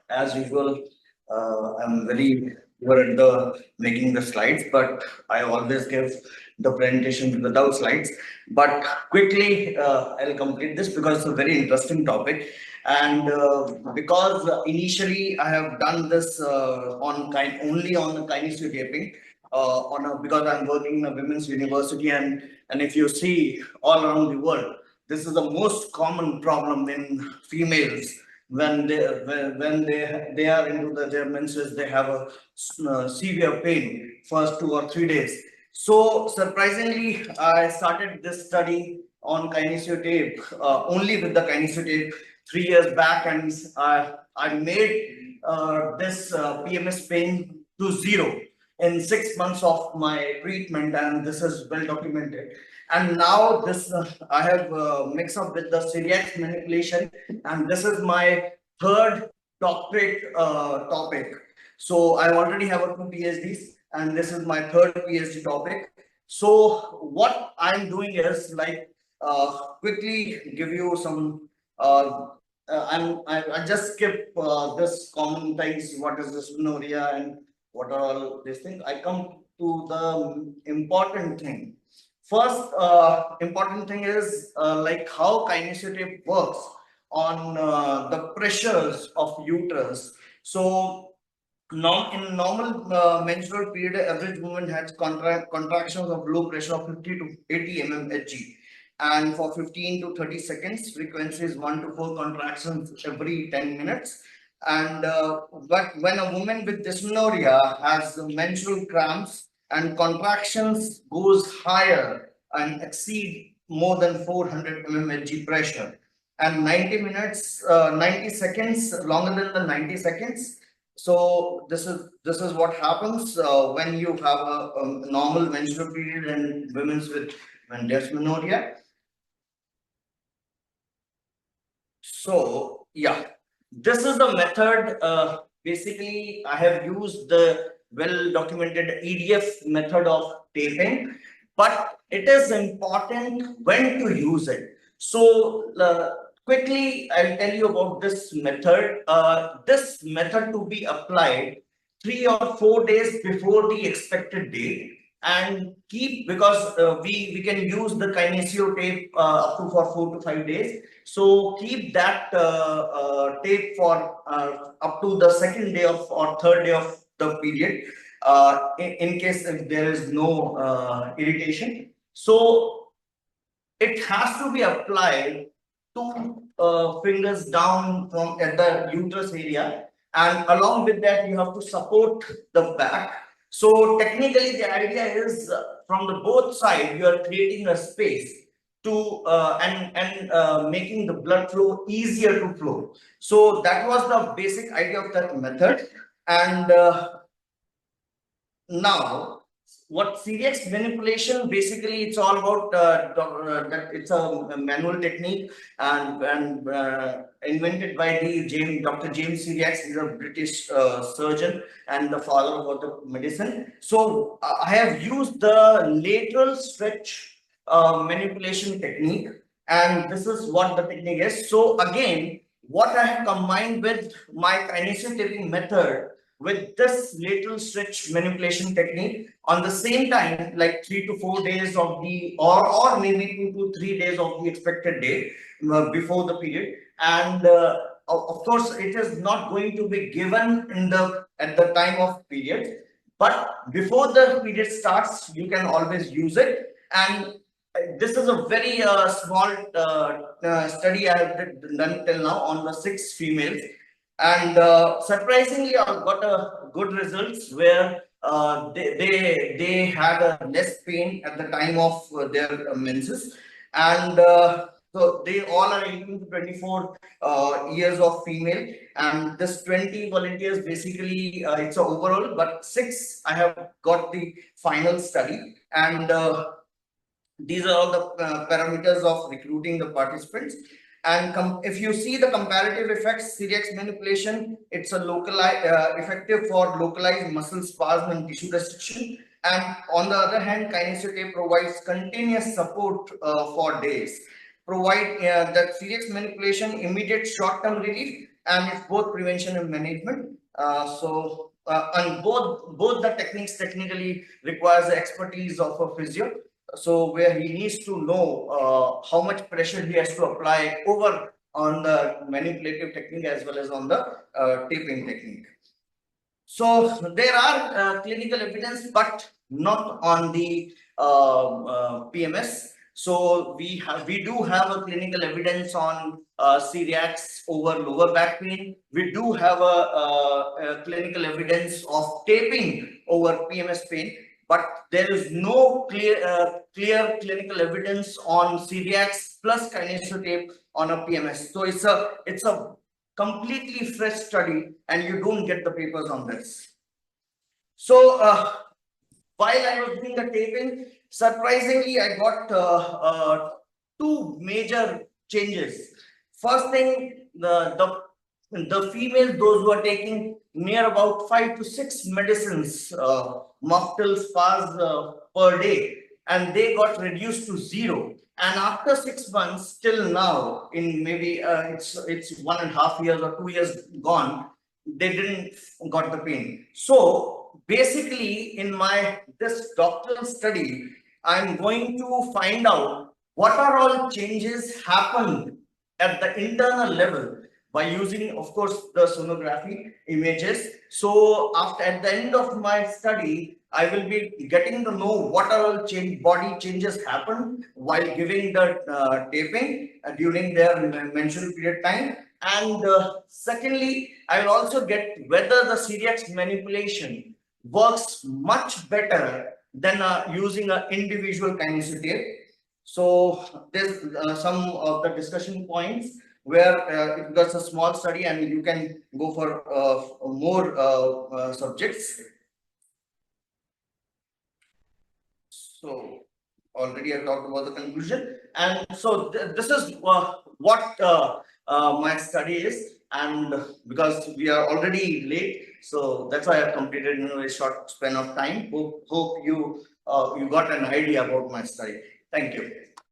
As usual, I'm very good at the making the slides, but I always give the presentation without slides. But quickly, I'll complete this because it's a very interesting topic, and because initially I have done this only on the kinesio taping. Because I'm working in a women's university, and if you see all around the world, this is the most common problem in females when they are into their menses. They have a severe pain first 2 or 3 days. So surprisingly, I started this study on kinesio tape, only with the kinesio tape 3 years back, and I made this PMS pain to zero in 6 months of my treatment, and this is well documented. And now this I have mixed up with the Cyriax manipulation, and this is my third doctorate topic. So I already have a 2 PhDs, and this is my third PhD topic. So what I'm doing is like quickly give you some. I just skip this common things. What is dysmenorrhea and what are all these things? I come to the important thing. First, important thing is like how kinesiotape works on the pressures of uterus. So, in normal menstrual period, average woman has contractions of low pressure of 50 to 80 mmHg, and for 15 to 30 seconds, frequency is 1 to 4 contractions every 10 minutes. And but when a woman with dysmenorrhea has menstrual cramps and contractions goes higher and exceed more than 400 mmHg pressure, and 90 minutes, 90 seconds, longer than the 90 seconds. So this is what happens when you have a normal menstrual period in women's with dysmenorrhea. So yeah, this is the method. Basically, I have used the well documented EDF method of taping, but it is important when to use it. So quickly, I'll tell you about this method. This method to be applied 3 or 4 days before the expected date, and keep, because we can use the kinesio tape up to for 4 to 5 days. So keep that tape for up to the second day of or third day of the period, in case if there is no irritation. So it has to be applied 2 fingers down from at the uterus area, and along with that you have to support the back. So technically the idea is from the both side you are creating a space to and making the blood flow easier to flow. So that was the basic idea of that method. And now, what Cyriax manipulation basically, it's all about that it's a manual technique, and invented by Dr. James Cyriax. He's a British surgeon and the father of the medicine. So I have used the lateral stretch manipulation technique, and this is what the technique is. So again, what I have combined with my kinesio taping method with this lateral stretch manipulation technique on the same time, like 3 to 4 days of the, or maybe 2 to 3 days of the expected day before the period. And of course, it is not going to be given in the at the time of period, but before the period starts, you can always use it. And this is a very small study I have done till now on the 6 females, and surprisingly I got a good results where they had a less pain at the time of their menses. And so they all are 18 to 24 years of female, and this 20 volunteers basically it's a overall, but 6 I have got the final study. And these are all the parameters of recruiting the participants. And if you see the comparative effects, Cyriax manipulation, it's a localized effective for localized muscle spasm and tissue restriction. And on the other hand, kinesio tape provides continuous support for days. Provide that Cyriax manipulation immediate short-term relief, and it's both prevention and management. And both the techniques technically requires the expertise of a physio. So where he needs to know how much pressure he has to apply over on the manipulative technique as well as on the taping technique. So there are clinical evidence, but not on the PMS. So we do have a clinical evidence on Cyriax over lower back pain. We do have a clinical evidence of taping over PMS pain, but there is no clear clinical evidence on Cyriax plus kinesio tape on a PMS. So it's a completely fresh study, and you don't get the papers on this. So while I was doing the taping, surprisingly, I got two major changes. First thing, the females, those who are taking near about 5 to 6 medicines, mocktails, spas per day, and they got reduced to 0. And after 6 months till now, in maybe it's 1.5 years or 2 years gone, they didn't got the pain. So basically, in my this doctoral study, I'm going to find out what are all changes happened at the internal level by using, of course, the sonography images. So after at the end of my study, I will be getting to know what are all body changes happen while giving the taping during their menstrual period time. And secondly, I will also get whether the Cyriax manipulation works much better than using an individual kinesio tape. So there's some of the discussion points where it was a small study and you can go for more subjects. So already I talked about the conclusion, and so this is what my study is, and because we are already late, so that's why I have completed in a very short span of time. Hope you you got an idea about my study. Thank you.